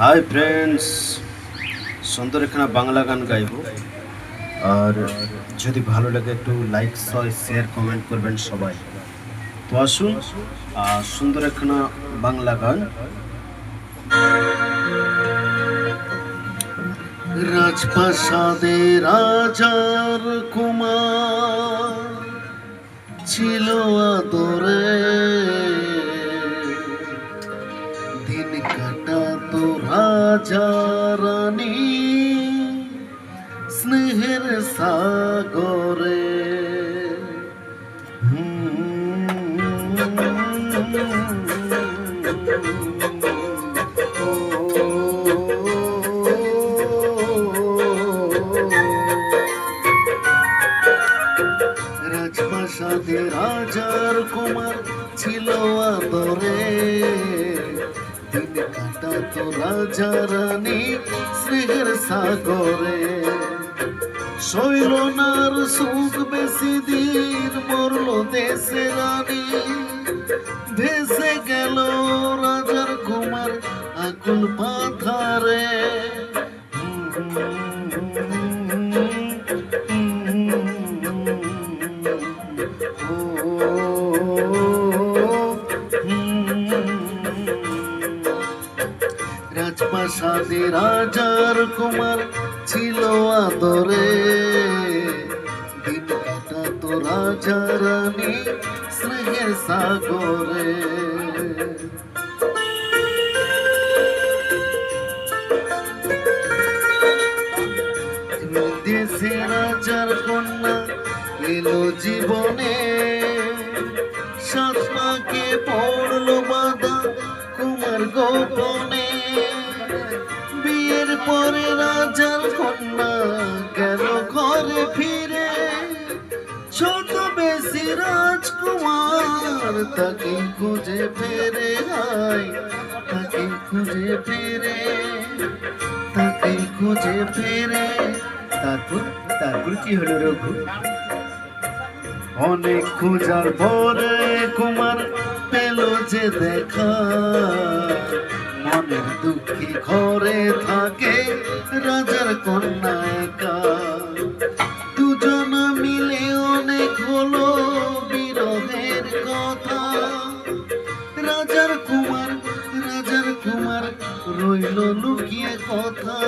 Hi friends, সুন্দর এখানে বাংলা গান গাইব। আর যদি ভালো লাগে একটু লাইক শেয়ার কমেন্ট করবেন সবাই। তো আসুন, সুন্দর এখানে বাংলা গান। রাজপ্রাসাদে রাজার কুমার ছিল আদরে, দিন কাটাতো রাজা রানী স্নেহের সাগরে। রাজপ্রাসাদে রাজার কুমার ছিল আদরে, দিন কাটাতো রাজা রানী স্নেহের সাগরে। শৈলনার সুখ বেশি দিন মরল দেশে রানী, ভেসে গেল রাজার কুমার আকুল পাথারে। রাজপ্রাসাদে রাজার কুমার ছিল আদরে, দিন কাটাতো রাজা রানী স্নেহের সাগরে। দেশে রাজার কন্যা এলো জীবনে, সাতমাকে পড়লো বাধা কুমার গোপনে। বিয়ের পরে রাজার কন্যা গেল ঘরে ফিরে, ছোট বেশি রাজকুমার তাকে খুঁজে ফেরে। হায় তাকে খুঁজে ফেরে, তাকে খুঁজে ফেরে। তারপর কি হলো রঘু? অনেক খোঁজার পরে কুমার পেল যে দেখা, মনের দুঃখী ঘরে থাকে রাজার কন্যা একা। দুজনা মিলে অনেক হলো বিরহের কথা, রাজার কুমার রইল লুকিয়ে কথা।